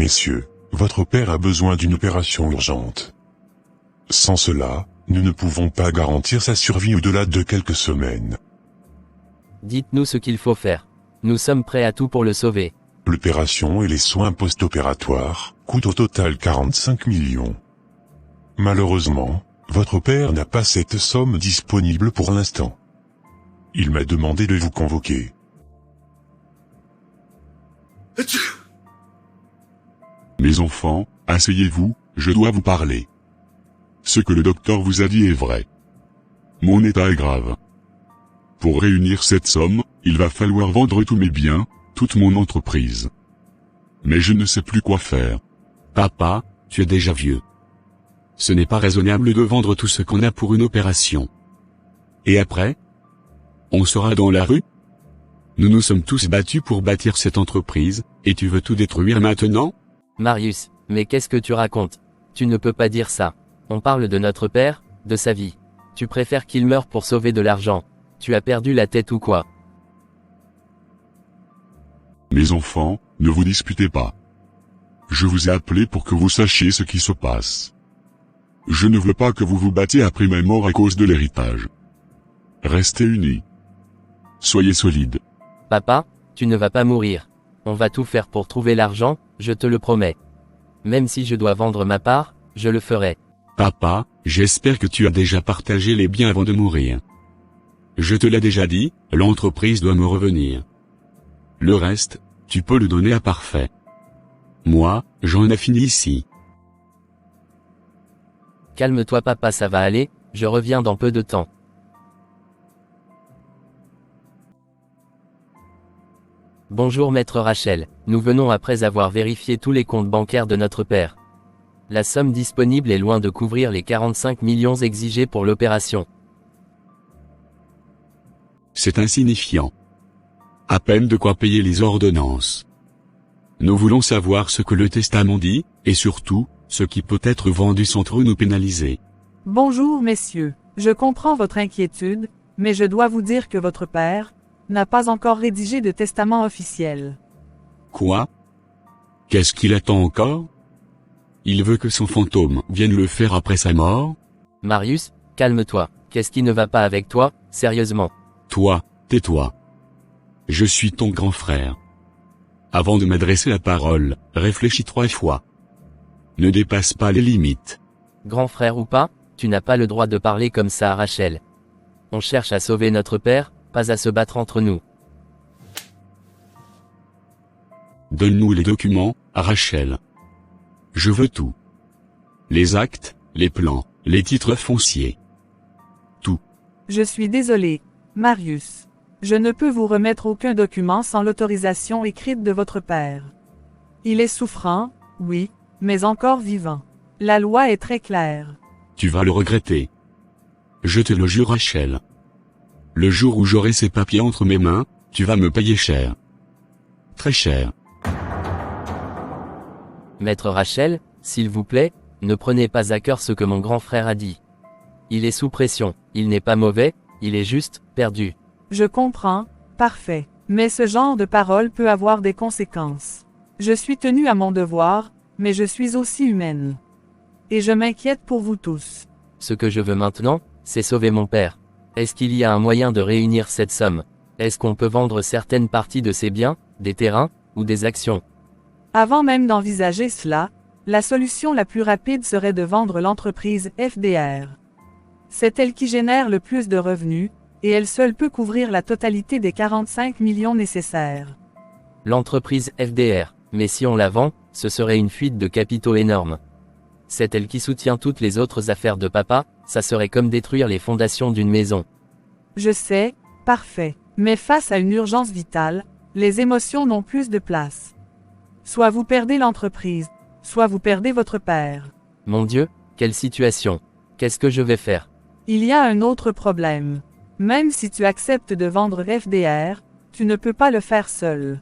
Messieurs, votre père a besoin d'une opération urgente. Sans cela, nous ne pouvons pas garantir sa survie au-delà de quelques semaines. Dites-nous ce qu'il faut faire. Nous sommes prêts à tout pour le sauver. L'opération et les soins post-opératoires coûtent au total 45 millions. Malheureusement, votre père n'a pas cette somme disponible pour l'instant. Il m'a demandé de vous convoquer. Mes enfants, asseyez-vous, je dois vous parler. Ce que le docteur vous a dit est vrai. Mon état est grave. Pour réunir cette somme, il va falloir vendre tous mes biens, toute mon entreprise. Mais je ne sais plus quoi faire. Papa, tu es déjà vieux. Ce n'est pas raisonnable de vendre tout ce qu'on a pour une opération. Et après? On sera dans la rue? Nous nous sommes tous battus pour bâtir cette entreprise, et tu veux tout détruire maintenant? Marius, mais qu'est-ce que tu racontes? Tu ne peux pas dire ça. On parle de notre père, de sa vie. Tu préfères qu'il meure pour sauver de l'argent. Tu as perdu la tête ou quoi? Mes enfants, ne vous disputez pas. Je vous ai appelé pour que vous sachiez ce qui se passe. Je ne veux pas que vous vous battiez après ma mort à cause de l'héritage. Restez unis. Soyez solides. Papa, tu ne vas pas mourir. On va tout faire pour trouver l'argent, je te le promets. Même si je dois vendre ma part, je le ferai. Papa, j'espère que tu as déjà partagé les biens avant de mourir. Je te l'ai déjà dit, l'entreprise doit me revenir. Le reste, tu peux le donner à Parfait. Moi, j'en ai fini ici. Calme-toi papa, ça va aller, je reviens dans peu de temps. Bonjour maître Rachel, nous venons après avoir vérifié tous les comptes bancaires de notre père. La somme disponible est loin de couvrir les 45 millions exigés pour l'opération. C'est insignifiant. À peine de quoi payer les ordonnances. Nous voulons savoir ce que le testament dit, et surtout, ce qui peut être vendu sans trop nous pénaliser. Bonjour messieurs, je comprends votre inquiétude, mais je dois vous dire que votre père n'a pas encore rédigé de testament officiel. Quoi? Qu'est-ce qu'il attend encore? Il veut que son fantôme vienne le faire après sa mort? Marius, calme-toi, qu'est-ce qui ne va pas avec toi, sérieusement? Toi, tais-toi. Je suis ton grand frère. Avant de m'adresser la parole, réfléchis 3 fois. Ne dépasse pas les limites. Grand frère ou pas, tu n'as pas le droit de parler comme ça à Rachel. On cherche à sauver notre père, pas à se battre entre nous. Donne-nous les documents, Rachel. Je veux tout. Les actes, les plans, les titres fonciers. Tout. Je suis désolé, Marius. Je ne peux vous remettre aucun document sans l'autorisation écrite de votre père. Il est souffrant, oui, mais encore vivant. La loi est très claire. Tu vas le regretter. Je te le jure Rachel. Le jour où j'aurai ces papiers entre mes mains, tu vas me payer cher. Très cher. Maître Rachel, s'il vous plaît, ne prenez pas à cœur ce que mon grand frère a dit. Il est sous pression, il n'est pas mauvais, il est juste, perdu. Je comprends, parfait. Mais ce genre de parole peut avoir des conséquences. Je suis tenue à mon devoir, mais je suis aussi humaine. Et je m'inquiète pour vous tous. Ce que je veux maintenant, c'est sauver mon père. Est-ce qu'il y a un moyen de réunir cette somme? Est-ce qu'on peut vendre certaines parties de ses biens, des terrains, ou des actions? Avant même d'envisager cela, la solution la plus rapide serait de vendre l'entreprise FDR. C'est elle qui génère le plus de revenus, et elle seule peut couvrir la totalité des 45 millions nécessaires. L'entreprise FDR, mais si on la vend, ce serait une fuite de capitaux énorme. C'est elle qui soutient toutes les autres affaires de papa, ça serait comme détruire les fondations d'une maison. Je sais, parfait. Mais face à une urgence vitale, les émotions n'ont plus de place. Soit vous perdez l'entreprise, soit vous perdez votre père. Mon Dieu, quelle situation! Qu'est-ce que je vais faire? Il y a un autre problème. Même si tu acceptes de vendre FDR, tu ne peux pas le faire seul.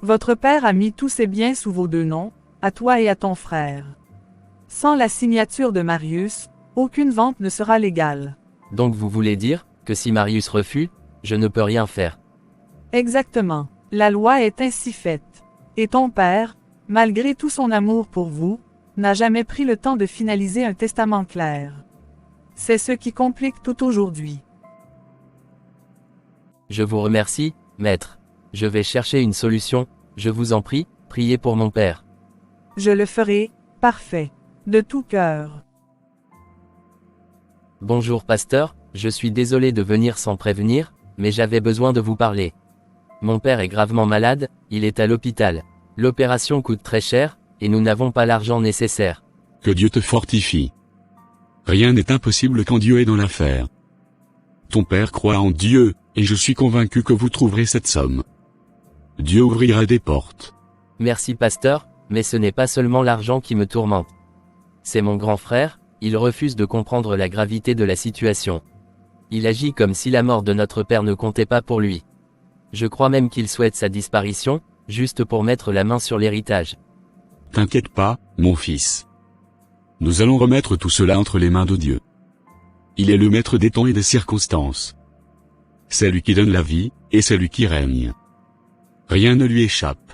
Votre père a mis tous ses biens sous vos 2 noms, à toi et à ton frère. Sans la signature de Marius, aucune vente ne sera légale. Donc vous voulez dire, que si Marius refuse, je ne peux rien faire? Exactement. La loi est ainsi faite. Et ton père, malgré tout son amour pour vous, n'a jamais pris le temps de finaliser un testament clair. C'est ce qui complique tout aujourd'hui. Je vous remercie, maître. Je vais chercher une solution, je vous en prie, priez pour mon père. Je le ferai, parfait. De tout cœur. Bonjour pasteur, je suis désolé de venir sans prévenir, mais j'avais besoin de vous parler. Mon père est gravement malade, il est à l'hôpital. L'opération coûte très cher, et nous n'avons pas l'argent nécessaire. Que Dieu te fortifie. Rien n'est impossible quand Dieu est dans l'affaire. Ton père croit en Dieu, et je suis convaincu que vous trouverez cette somme. Dieu ouvrira des portes. Merci pasteur, mais ce n'est pas seulement l'argent qui me tourmente. C'est mon grand frère, il refuse de comprendre la gravité de la situation. Il agit comme si la mort de notre père ne comptait pas pour lui. Je crois même qu'il souhaite sa disparition, juste pour mettre la main sur l'héritage. T'inquiète pas, mon fils. Nous allons remettre tout cela entre les mains de Dieu. Il est le maître des temps et des circonstances. C'est lui qui donne la vie, et c'est lui qui règne. Rien ne lui échappe.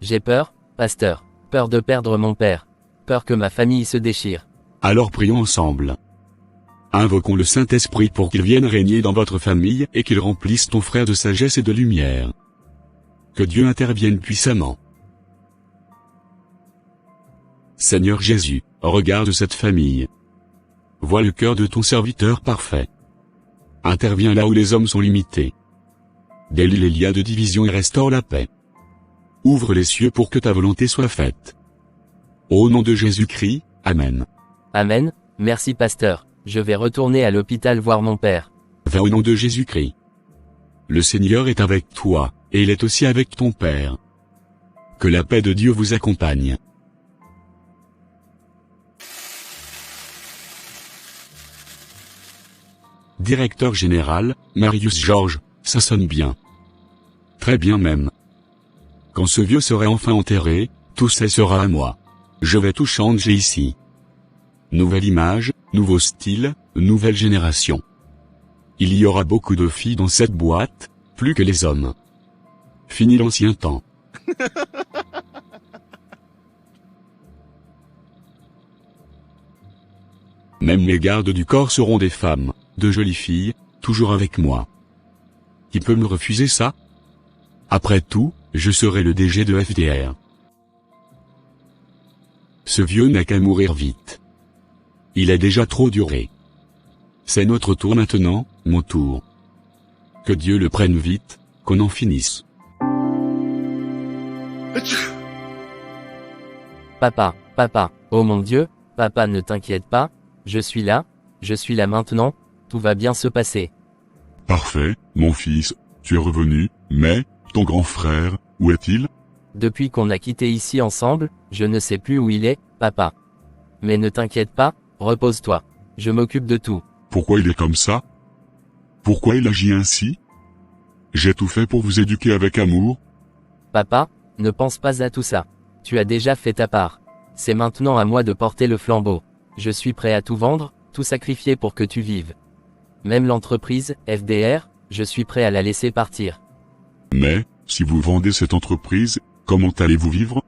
J'ai peur, pasteur, peur de perdre mon père, peur que ma famille se déchire. Alors prions ensemble. Invoquons le Saint-Esprit pour qu'il vienne régner dans votre famille et qu'il remplisse ton frère de sagesse et de lumière. Que Dieu intervienne puissamment. Seigneur Jésus, regarde cette famille. Vois le cœur de ton serviteur parfait. Interviens là où les hommes sont limités. Délie les liens de division et restaure la paix. Ouvre les cieux pour que ta volonté soit faite. Au nom de Jésus-Christ, Amen. Amen, merci pasteur, je vais retourner à l'hôpital voir mon père. Va au nom de Jésus-Christ. Le Seigneur est avec toi, et il est aussi avec ton Père. Que la paix de Dieu vous accompagne. Directeur général, Marius Georges, ça sonne bien. Très bien même. Quand ce vieux serait enfin enterré, tout ça sera à moi. Je vais tout changer ici. Nouvelle image, nouveau style, nouvelle génération. Il y aura beaucoup de filles dans cette boîte, plus que les hommes. Fini l'ancien temps. Même mes gardes du corps seront des femmes, de jolies filles, toujours avec moi. Qui peut me refuser ça? Après tout, je serai le DG de FDR. Ce vieux n'a qu'à mourir vite. Il a déjà trop duré. C'est notre tour maintenant, mon tour. Que Dieu le prenne vite, qu'on en finisse. Papa, oh mon Dieu, papa ne t'inquiète pas, je suis là maintenant, tout va bien se passer. Parfait, mon fils, tu es revenu, mais, ton grand frère, où est-il? Depuis qu'on a quitté ici ensemble, je ne sais plus où il est, papa. Mais ne t'inquiète pas, repose-toi, je m'occupe de tout. Pourquoi il est comme ça? Pourquoi il agit ainsi? J'ai tout fait pour vous éduquer avec amour. Papa, ne pense pas à tout ça. Tu as déjà fait ta part. C'est maintenant à moi de porter le flambeau. Je suis prêt à tout vendre, tout sacrifier pour que tu vives. Même l'entreprise, FDR, je suis prêt à la laisser partir. Mais, si vous vendez cette entreprise, comment allez-vous vivre?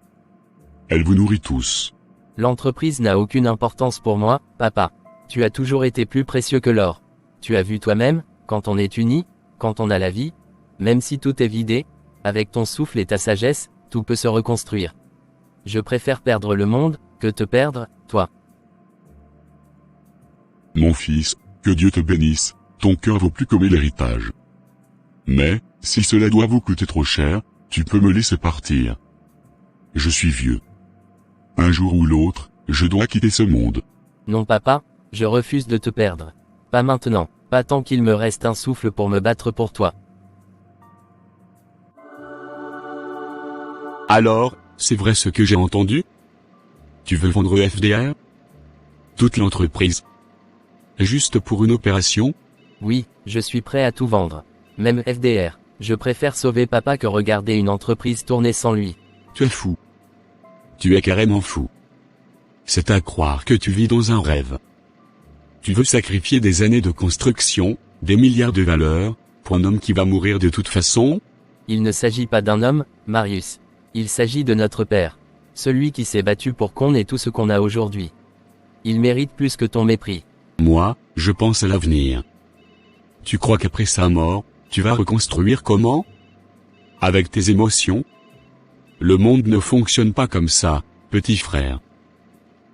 Elle vous nourrit tous. L'entreprise n'a aucune importance pour moi, papa. Tu as toujours été plus précieux que l'or. Tu as vu toi-même, quand on est unis, quand on a la vie, même si tout est vidé, avec ton souffle et ta sagesse, tout peut se reconstruire. Je préfère perdre le monde, que te perdre, toi. Mon fils, que Dieu te bénisse, ton cœur vaut plus que l'héritage. Mais, si cela doit vous coûter trop cher, tu peux me laisser partir. Je suis vieux. Un jour ou l'autre, je dois quitter ce monde. Non papa, je refuse de te perdre. Pas maintenant, pas tant qu'il me reste un souffle pour me battre pour toi. Alors, c'est vrai ce que j'ai entendu? Tu veux vendre FDR? Toute l'entreprise? Juste pour une opération? Oui, je suis prêt à tout vendre. Même FDR. Je préfère sauver papa que regarder une entreprise tourner sans lui. Tu es fou. Tu es carrément fou. C'est à croire que tu vis dans un rêve. Tu veux sacrifier des années de construction, des milliards de valeurs, pour un homme qui va mourir de toute façon? Il ne s'agit pas d'un homme, Marius. Il s'agit de notre père. Celui qui s'est battu pour qu'on ait tout ce qu'on a aujourd'hui. Il mérite plus que ton mépris. Moi, je pense à l'avenir. Tu crois qu'après sa mort, tu vas reconstruire comment? Avec tes émotions? Le monde ne fonctionne pas comme ça, petit frère.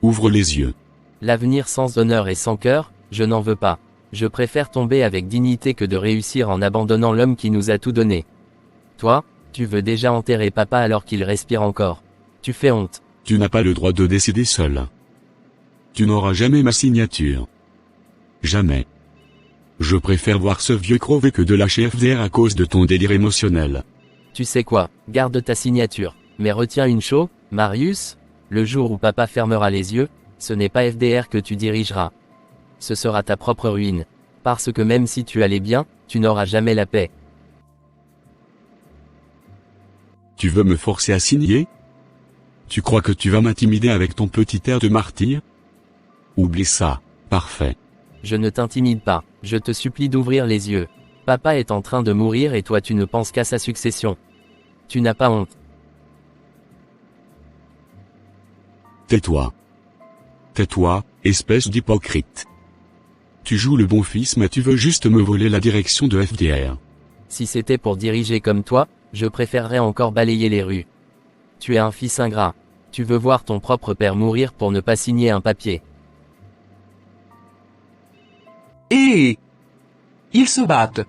Ouvre les yeux. L'avenir sans honneur et sans cœur, je n'en veux pas. Je préfère tomber avec dignité que de réussir en abandonnant l'homme qui nous a tout donné. Toi, tu veux déjà enterrer papa alors qu'il respire encore. Tu fais honte. Tu n'as pas le droit de décider seul. Tu n'auras jamais ma signature. Jamais. Je préfère voir ce vieux crever que de lâcher FDR à cause de ton délire émotionnel. Tu sais quoi, garde ta signature. Mais retiens une chose, Marius, le jour où papa fermera les yeux, ce n'est pas FDR que tu dirigeras. Ce sera ta propre ruine. Parce que même si tu allais bien, tu n'auras jamais la paix. Tu veux me forcer à signer? Tu crois que tu vas m'intimider avec ton petit air de martyr? Oublie ça, parfait. Je ne t'intimide pas, je te supplie d'ouvrir les yeux. Papa est en train de mourir et toi tu ne penses qu'à sa succession. Tu n'as pas honte. Tais-toi. Tais-toi, espèce d'hypocrite. Tu joues le bon fils mais tu veux juste me voler la direction de FDR. Si c'était pour diriger comme toi, je préférerais encore balayer les rues. Tu es un fils ingrat. Tu veux voir ton propre père mourir pour ne pas signer un papier. Hé! Ils se battent.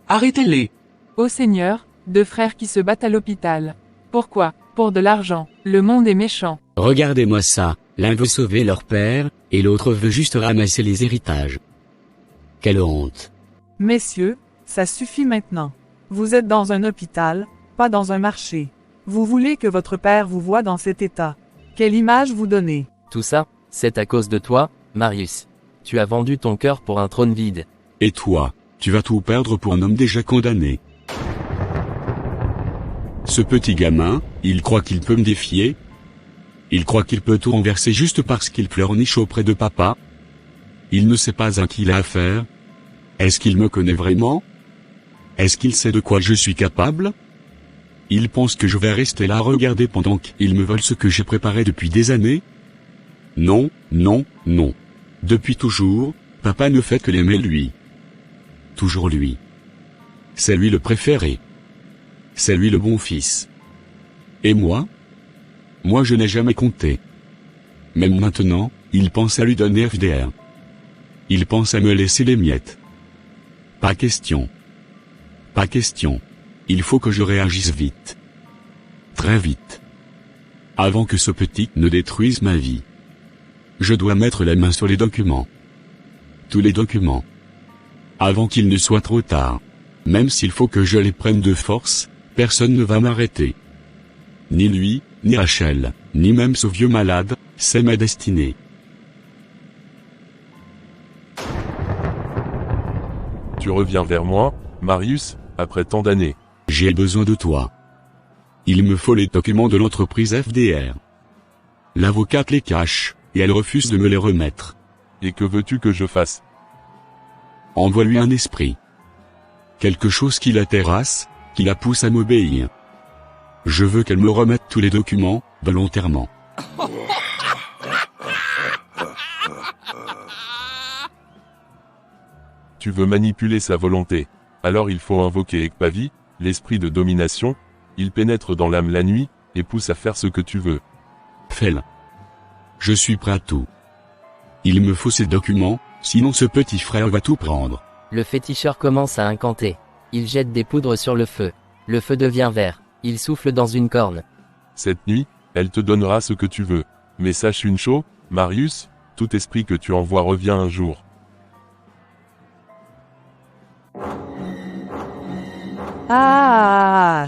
Arrêtez-les. Ô Seigneur, deux frères qui se battent à l'hôpital. Pourquoi? Pour de l'argent. Le monde est méchant. Regardez-moi ça, l'un veut sauver leur père, et l'autre veut juste ramasser les héritages. Quelle honte. Messieurs, ça suffit maintenant. Vous êtes dans un hôpital, pas dans un marché. Vous voulez que votre père vous voie dans cet état. Quelle image vous donnez? Tout ça, c'est à cause de toi, Marius. Tu as vendu ton cœur pour un trône vide. Et toi, tu vas tout perdre pour un homme déjà condamné. Ce petit gamin, il croit qu'il peut me défier? Il croit qu'il peut tout renverser juste parce qu'il pleurniche auprès de papa? Il ne sait pas à qui il a affaire? Est-ce qu'il me connaît vraiment? Est-ce qu'il sait de quoi je suis capable? Il pense que je vais rester là à regarder pendant qu'il me vole ce que j'ai préparé depuis des années? Non, non, non. Depuis toujours, papa ne fait que l'aimer lui. Toujours lui. C'est lui le préféré. C'est lui le bon fils. Et moi? Moi je n'ai jamais compté. Même maintenant, il pense à lui donner FDR. Il pense à me laisser les miettes. Pas question. Pas question. Il faut que je réagisse vite. Très vite. Avant que ce petit ne détruise ma vie. Je dois mettre la main sur les documents. Tous les documents. Avant qu'il ne soit trop tard. Même s'il faut que je les prenne de force, personne ne va m'arrêter. Ni lui, ni Rachel, ni même ce vieux malade, c'est ma destinée. Tu reviens vers moi, Marius, après tant d'années. J'ai besoin de toi. Il me faut les documents de l'entreprise FDR. L'avocate les cache, et elle refuse de me les remettre. Et que veux-tu que je fasse? Envoie-lui un esprit. Quelque chose qui la terrasse, qui la pousse à m'obéir. Je veux qu'elle me remette tous les documents, volontairement. Tu veux manipuler sa volonté. Alors il faut invoquer Ekpavi, l'esprit de domination. Il pénètre dans l'âme la nuit, et pousse à faire ce que tu veux. Fais-le. Je suis prêt à tout. Il me faut ces documents, sinon ce petit frère va tout prendre. Le féticheur commence à incanter. Il jette des poudres sur le feu. Le feu devient vert. Il souffle dans une corne. Cette nuit, elle te donnera ce que tu veux. Mais sache une chose, Marius, tout esprit que tu envoies revient un jour. Ah,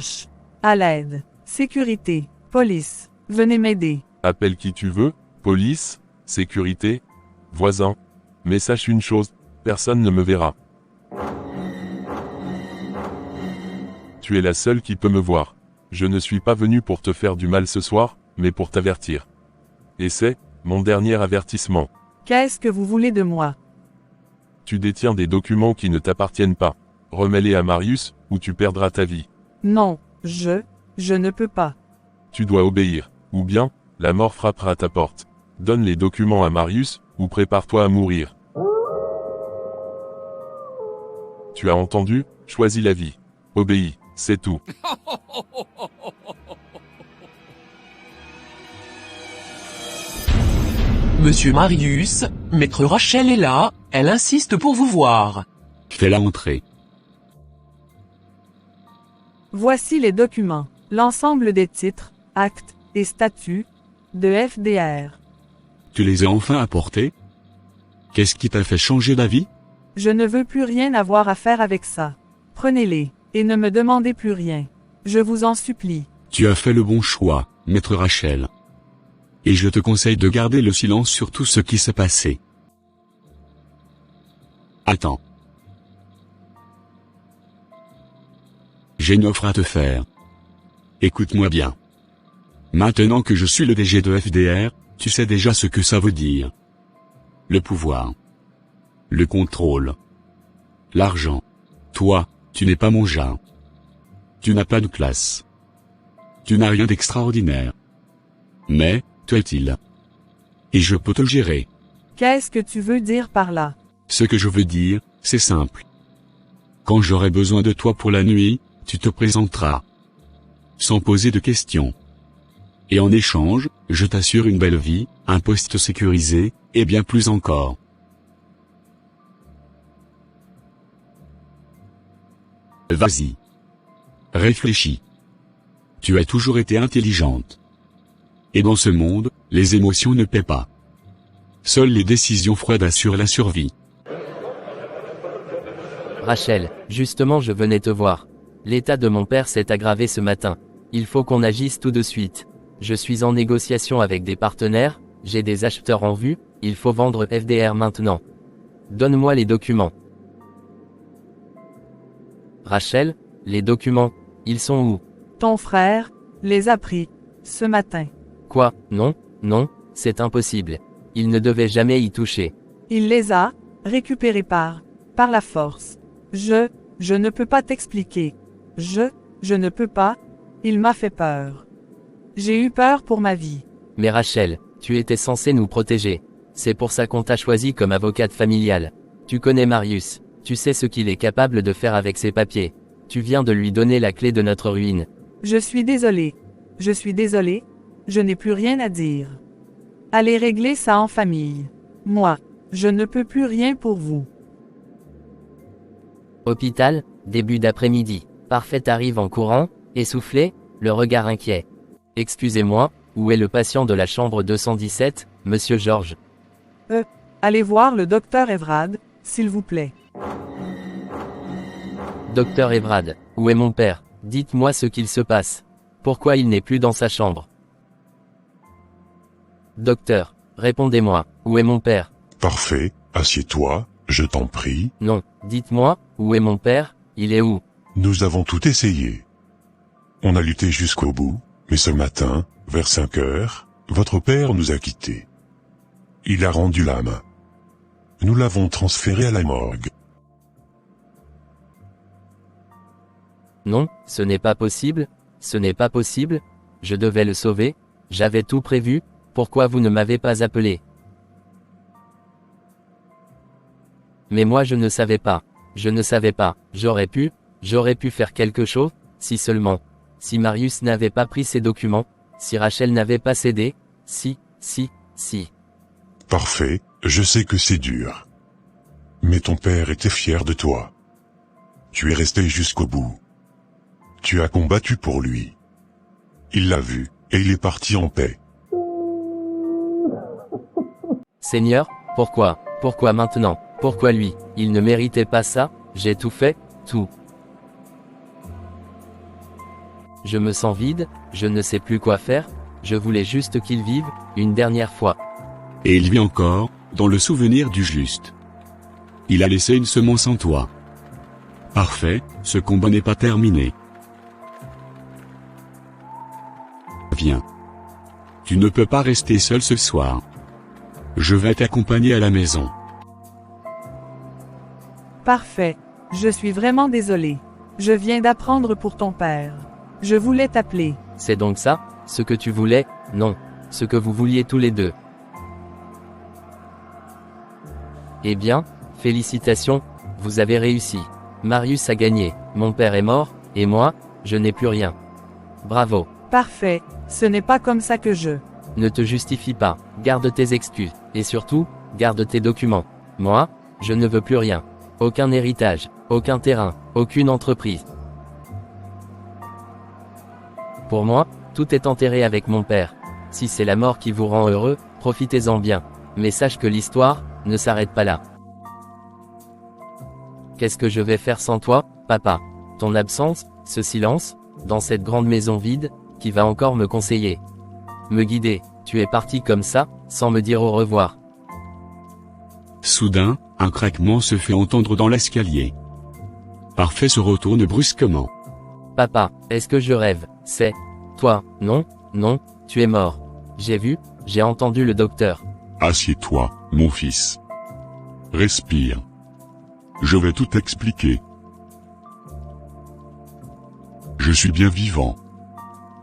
à l'aide. Sécurité. Police. Venez m'aider. Appelle qui tu veux, police, sécurité, voisin. Mais sache une chose, personne ne me verra. Tu es la seule qui peut me voir. Je ne suis pas venu pour te faire du mal ce soir, mais pour t'avertir. Et c'est mon dernier avertissement. Qu'est-ce que vous voulez de moi? Tu détiens des documents qui ne t'appartiennent pas. Remets-les à Marius, ou tu perdras ta vie. Non, je ne peux pas. Tu dois obéir. ou bien, la mort frappera à ta porte. Donne les documents à Marius, ou prépare-toi à mourir. Tu as entendu? Choisis la vie. Obéis, c'est tout. Monsieur Marius, maître Rachel est là, elle insiste pour vous voir. Fais-la entrer. Voici les documents, l'ensemble des titres, actes et statuts de FDR. Tu les as enfin apportés? Qu'est-ce qui t'a fait changer d'avis? Je ne veux plus rien avoir à faire avec ça. Prenez-les, et ne me demandez plus rien. Je vous en supplie. Tu as fait le bon choix, maître Rachel. Et je te conseille de garder le silence sur tout ce qui s'est passé. Attends. J'ai une offre à te faire. Écoute-moi bien. Maintenant que je suis le DG de FDR, tu sais déjà ce que ça veut dire. Le pouvoir. Le contrôle. L'argent. Toi, tu n'es pas mon genre. Tu n'as pas de classe. Tu n'as rien d'extraordinaire. Mais, toi est-il. Et je peux te le gérer. Qu'est-ce que tu veux dire par là? Ce que je veux dire, c'est simple. Quand j'aurai besoin de toi pour la nuit, tu te présenteras. Sans poser de questions. Et en échange, je t'assure une belle vie, un poste sécurisé, et bien plus encore. Vas-y. Réfléchis. Tu as toujours été intelligente. Et dans ce monde, les émotions ne paient pas. Seules les décisions froides assurent la survie. Rachel, justement je venais te voir. L'état de mon père s'est aggravé ce matin. Il faut qu'on agisse tout de suite. Je suis en négociation avec des partenaires, j'ai des acheteurs en vue, il faut vendre FDR maintenant. Donne-moi les documents. Rachel, les documents, ils sont où? Ton frère les a pris ce matin. Quoi? Non, non, c'est impossible. Il ne devait jamais y toucher. Il les a récupérés par la force. Je ne peux pas t'expliquer. Je ne peux pas. Il m'a fait peur. J'ai eu peur pour ma vie. Mais Rachel, tu étais censée nous protéger. C'est pour ça qu'on t'a choisi comme avocate familiale. Tu connais Marius, tu sais ce qu'il est capable de faire avec ses papiers. Tu viens de lui donner la clé de notre ruine. Je suis désolé. Je n'ai plus rien à dire. Allez régler ça en famille. Moi, je ne peux plus rien pour vous. Hôpital, début d'après-midi. Parfait arrive en courant, essoufflé, le regard inquiet. Excusez-moi, où est le patient de la chambre 217, monsieur Georges? Allez voir le docteur Evrard, s'il vous plaît. Docteur Evrard, où est mon père? Dites-moi ce qu'il se passe. Pourquoi il n'est plus dans sa chambre? Docteur, répondez-moi, où est mon père? Parfait, assieds-toi, je t'en prie. Non, dites-moi, où est mon père? Il est où? Nous avons tout essayé. On a lutté jusqu'au bout, mais ce matin, vers 5 heures, votre père nous a quittés. Il a rendu l'âme. Nous l'avons transféré à la morgue. Non, ce n'est pas possible, ce n'est pas possible, je devais le sauver, j'avais tout prévu, pourquoi vous ne m'avez pas appelé? Mais moi je ne savais pas, j'aurais pu faire quelque chose, si seulement, si Marius n'avait pas pris ses documents, si Rachel n'avait pas cédé, si. Parfait, je sais que c'est dur. Mais ton père était fier de toi. Tu es resté jusqu'au bout. Tu as combattu pour lui. Il l'a vu, et il est parti en paix. Seigneur, pourquoi maintenant, pourquoi lui, il ne méritait pas ça, j'ai tout fait, tout. Je me sens vide, je ne sais plus quoi faire, je voulais juste qu'il vive, une dernière fois. Et il vit encore, dans le souvenir du juste. Il a laissé une semence en toi. Parfait, ce combat n'est pas terminé. Viens. Tu ne peux pas rester seul ce soir. Je vais t'accompagner à la maison. Parfait. Je suis vraiment désolé. Je viens d'apprendre pour ton père. Je voulais t'appeler. C'est donc ça, Ce que tu voulais, non. Ce que vous vouliez tous les deux. Eh bien, félicitations, vous avez réussi. Marius a gagné, mon père est mort, et moi, je n'ai plus rien. Bravo. Parfait, ce n'est pas comme ça que je... Ne te justifie pas, garde tes excuses, et surtout, garde tes documents. Moi, je ne veux plus rien. Aucun héritage, aucun terrain, aucune entreprise. Pour moi, tout est enterré avec mon père. Si c'est la mort qui vous rend heureux, profitez-en bien. Mais sache que l'histoire ne s'arrête pas là. Qu'est-ce que je vais faire sans toi, papa? Ton absence, ce silence, dans cette grande maison vide, qui va encore me conseiller? Me guider, tu es parti comme ça, sans me dire au revoir. Soudain, un craquement se fait entendre dans l'escalier. Parfait se retourne brusquement. Papa, est-ce que je rêve? C'est toi? Non, non, tu es mort. J'ai vu, j'ai entendu le docteur. Assieds-toi, mon fils. Respire. Je vais tout expliquer. Je suis bien vivant.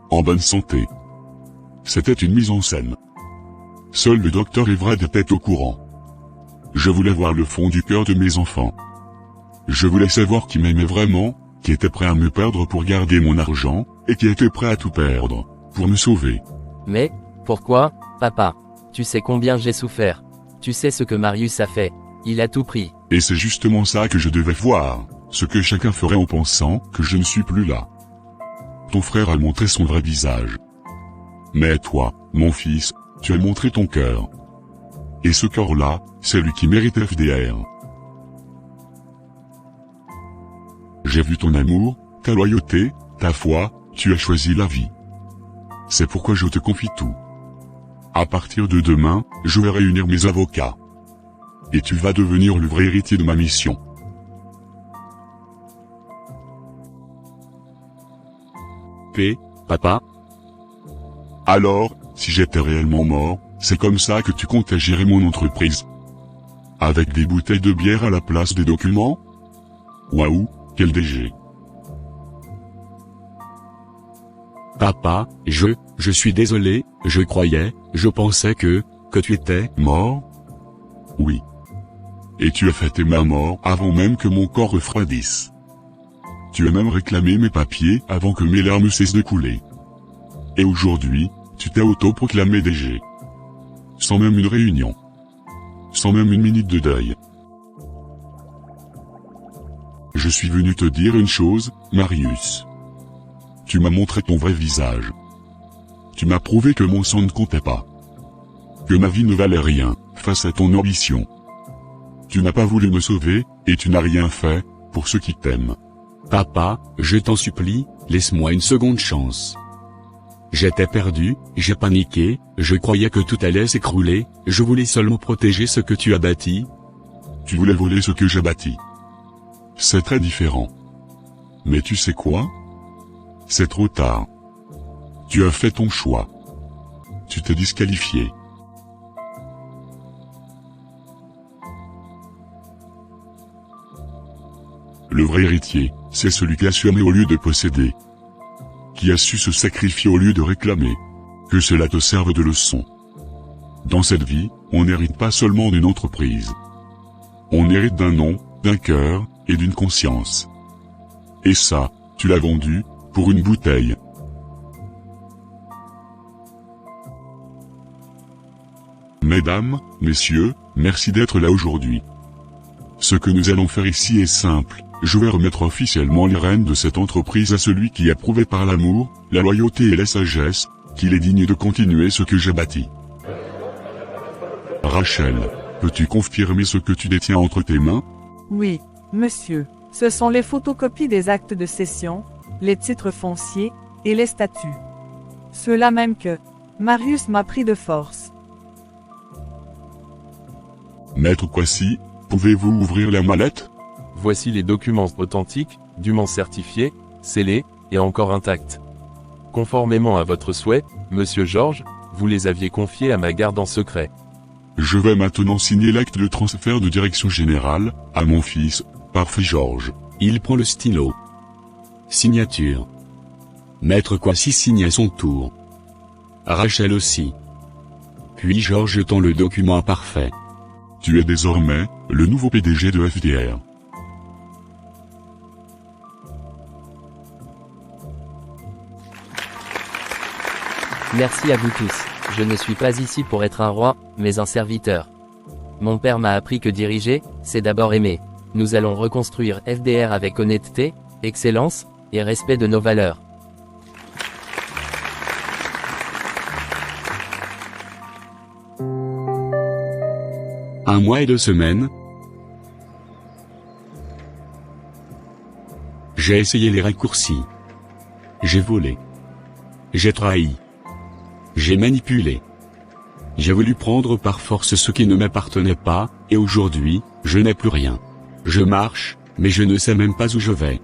En bonne santé. C'était une mise en scène. Seul le docteur Everett était au courant. Je voulais voir le fond du cœur de mes enfants. Je voulais savoir qui m'aimait vraiment, qui était prêt à me perdre pour garder mon argent, et qui était prêt à tout perdre, pour me sauver. Mais, pourquoi, papa? Tu sais combien j'ai souffert. Tu sais ce que Marius a fait. Il a tout pris. Et c'est justement ça que je devais voir, ce que chacun ferait en pensant que je ne suis plus là. Ton frère a montré son vrai visage. Mais toi, mon fils, tu as montré ton cœur. Et ce cœur-là, c'est lui qui mérite FDR. J'ai vu ton amour, ta loyauté, ta foi, tu as choisi la vie. C'est pourquoi je te confie tout. À partir de demain, je vais réunir mes avocats. Et tu vas devenir le vrai héritier de ma mission. Papa? Alors, si j'étais réellement mort, c'est comme ça que tu comptais gérer mon entreprise? Avec des bouteilles de bière à la place des documents? Waouh, quel DG. Papa, je suis désolé, je pensais que tu étais mort? Oui. Et tu as fêté ma mort avant même que mon corps refroidisse. Tu as même réclamé mes papiers avant que mes larmes cessent de couler. Et aujourd'hui, tu t'es autoproclamé DG. Sans même une réunion. Sans même une minute de deuil. Je suis venu te dire une chose, Marius. Tu m'as montré ton vrai visage. Tu m'as prouvé que mon sang ne comptait pas. Que ma vie ne valait rien, face à ton ambition. Tu n'as pas voulu me sauver, et tu n'as rien fait, pour ceux qui t'aiment. Papa, je t'en supplie, laisse-moi une seconde chance. J'étais perdu, j'ai paniqué, je croyais que tout allait s'écrouler, je voulais seulement protéger ce que tu as bâti. Tu voulais voler ce que j'ai bâti. C'est très différent. Mais tu sais quoi? C'est trop tard. Tu as fait ton choix. Tu t'es disqualifié. Le vrai héritier, c'est celui qui a su aimer au lieu de posséder. Qui a su se sacrifier au lieu de réclamer. Que cela te serve de leçon. Dans cette vie, on n'hérite pas seulement d'une entreprise. On hérite d'un nom, d'un cœur, et d'une conscience. Et ça, tu l'as vendu, pour une bouteille. Mesdames, messieurs, merci d'être là aujourd'hui. Ce que nous allons faire ici est simple. Je vais remettre officiellement les rênes de cette entreprise à celui qui a prouvé par l'amour, la loyauté et la sagesse, qu'il est digne de continuer ce que j'ai bâti. Rachel, peux-tu confirmer ce que tu détiens entre tes mains? Oui, monsieur. Ce sont les photocopies des actes de cession, les titres fonciers, et les statuts. Ceux-là même que Marius m'a pris de force. Maître Kwasi, pouvez-vous ouvrir la mallette? Voici les documents authentiques, dûment certifiés, scellés, et encore intacts. Conformément à votre souhait, Monsieur Georges, vous les aviez confiés à ma garde en secret. Je vais maintenant signer l'acte de transfert de direction générale, à mon fils, Parfait Georges. Il prend le stylo. Signature. Maître Kwasi signe à son tour. Rachel aussi. Puis Georges tend le document à Parfait. Tu es désormais le nouveau PDG de FDR. Merci à vous tous. Je ne suis pas ici pour être un roi, mais un serviteur. Mon père m'a appris que diriger, c'est d'abord aimer. Nous allons reconstruire FDR avec honnêteté, excellence, et respect de nos valeurs. Un mois et 2 semaines. J'ai essayé les raccourcis. J'ai volé. J'ai trahi. J'ai manipulé. J'ai voulu prendre par force ce qui ne m'appartenait pas, et aujourd'hui, je n'ai plus rien. Je marche, mais je ne sais même pas où je vais.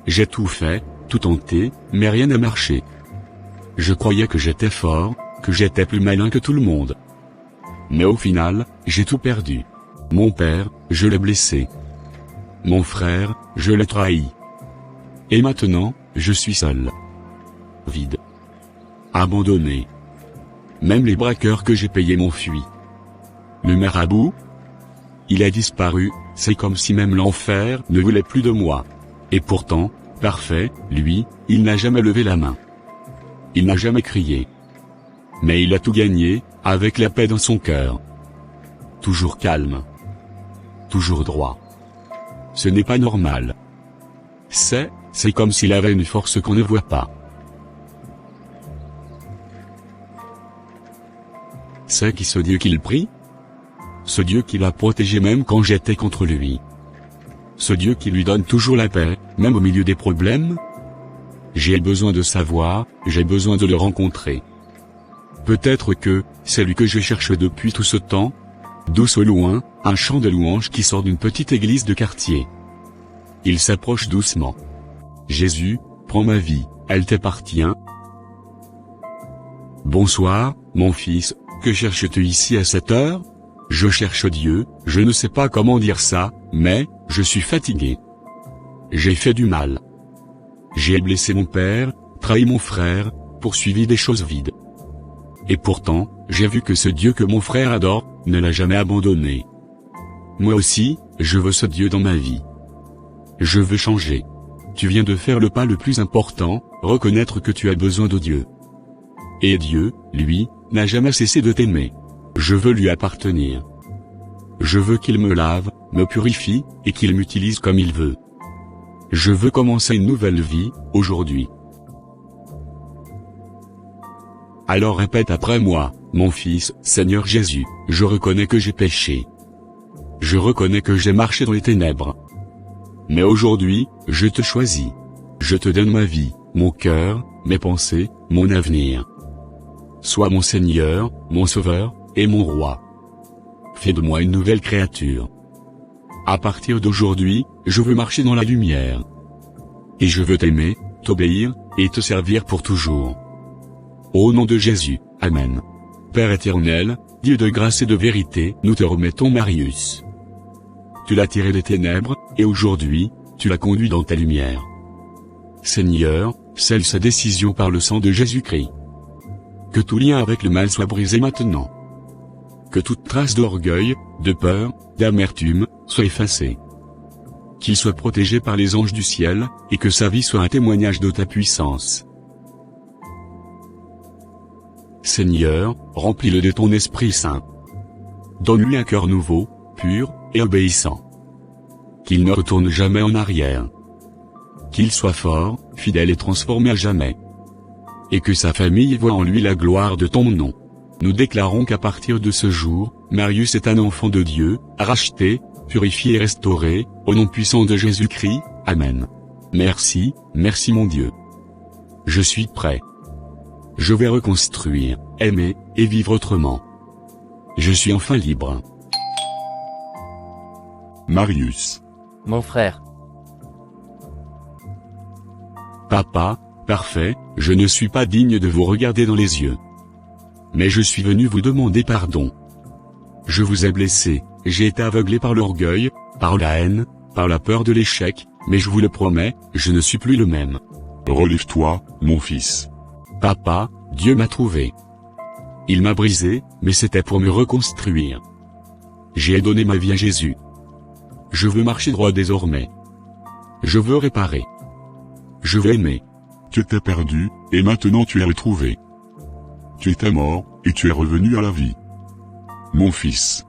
J'ai tout fait, tout tenté, mais rien n'a marché. Je croyais que j'étais fort, que j'étais plus malin que tout le monde. Mais au final, j'ai tout perdu. Mon père, je l'ai blessé. Mon frère, je l'ai trahi. Et maintenant, je suis seul. Vide. Abandonné. Même les braqueurs que j'ai payés m'ont fui. Le marabout? Il a disparu, c'est comme si même l'enfer ne voulait plus de moi. Et pourtant, Parfait, lui, il n'a jamais levé la main. Il n'a jamais crié. Mais il a tout gagné, avec la paix dans son cœur. Toujours calme. Toujours droit. Ce n'est pas normal. C'est comme s'il avait une force qu'on ne voit pas. C'est qui ce Dieu qu'il prie? Ce Dieu qui l'a protégé même quand j'étais contre lui. Ce Dieu qui lui donne toujours la paix, même au milieu des problèmes? J'ai besoin de savoir, j'ai besoin de le rencontrer. Peut-être que, c'est lui que je cherche depuis tout ce temps. Douce au loin, un chant de louange qui sort d'une petite église de quartier. Il s'approche doucement. Jésus, prends ma vie, elle t'appartient. Bonsoir, mon fils, que cherches-tu ici à cette heure? Je cherche Dieu, je ne sais pas comment dire ça, mais, je suis fatigué. J'ai fait du mal. J'ai blessé mon père, trahi mon frère, poursuivi des choses vides. Et pourtant, j'ai vu que ce Dieu que mon frère adore, ne l'a jamais abandonné. Moi aussi, je veux ce Dieu dans ma vie. Je veux changer. Tu viens de faire le pas le plus important, reconnaître que tu as besoin de Dieu. Et Dieu, lui, n'a jamais cessé de t'aimer. Je veux lui appartenir. Je veux qu'il me lave, me purifie, et qu'il m'utilise comme il veut. Je veux commencer une nouvelle vie, aujourd'hui. Alors répète après moi, mon fils, Seigneur Jésus, je reconnais que j'ai péché. Je reconnais que j'ai marché dans les ténèbres. Mais aujourd'hui, je te choisis. Je te donne ma vie, mon cœur, mes pensées, mon avenir. Sois mon Seigneur, mon Sauveur, et mon Roi. Fais de moi une nouvelle créature. À partir d'aujourd'hui, je veux marcher dans la lumière. Et je veux t'aimer, t'obéir, et te servir pour toujours. Au nom de Jésus, Amen. Père éternel, Dieu de grâce et de vérité, nous te remettons Marius. Tu l'as tiré des ténèbres, et aujourd'hui, tu l'as conduit dans ta lumière. Seigneur, scelle sa décision par le sang de Jésus-Christ. Que tout lien avec le mal soit brisé maintenant. Que toute trace d'orgueil, de peur, d'amertume, soit effacée. Qu'il soit protégé par les anges du ciel, et que sa vie soit un témoignage de ta puissance. Seigneur, remplis-le de ton Esprit Saint. Donne-lui un cœur nouveau, pur, et obéissant. Qu'il ne retourne jamais en arrière. Qu'il soit fort, fidèle et transformé à jamais. Et que sa famille voie en lui la gloire de ton nom. Nous déclarons qu'à partir de ce jour, Marius est un enfant de Dieu, racheté, purifié et restauré, au nom puissant de Jésus-Christ, Amen. Merci, merci mon Dieu. Je suis prêt. Je vais reconstruire, aimer, et vivre autrement. Je suis enfin libre. Marius. Mon frère. Papa, parfait, je ne suis pas digne de vous regarder dans les yeux. Mais je suis venu vous demander pardon. Je vous ai blessé, j'ai été aveuglé par l'orgueil, par la haine, par la peur de l'échec, mais je vous le promets, je ne suis plus le même. Relève-toi, mon fils. Papa, Dieu m'a trouvé. Il m'a brisé, mais c'était pour me reconstruire. J'ai donné ma vie à Jésus. Je veux marcher droit désormais. Je veux réparer. Je veux aimer. Tu étais perdu, et maintenant tu es retrouvé. Tu étais mort, et tu es revenu à la vie. Mon fils.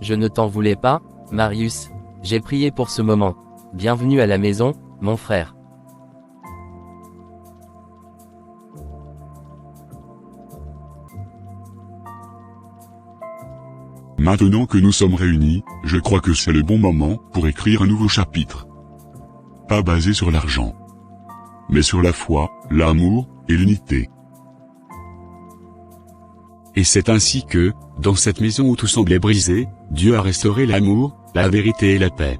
Je ne t'en voulais pas, Marius. J'ai prié pour ce moment. Bienvenue à la maison, mon frère. Maintenant que nous sommes réunis, je crois que c'est le bon moment pour écrire un nouveau chapitre. Pas basé sur l'argent, mais sur la foi, l'amour et l'unité. Et c'est ainsi que, dans cette maison où tout semblait brisé, Dieu a restauré l'amour, la vérité et la paix.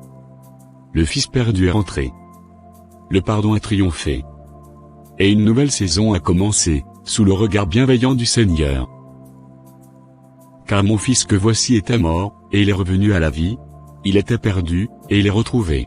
Le Fils perdu est rentré. Le pardon a triomphé. Et une nouvelle saison a commencé, sous le regard bienveillant du Seigneur. Car mon fils que voici était mort, et il est revenu à la vie. Il était perdu, et il est retrouvé.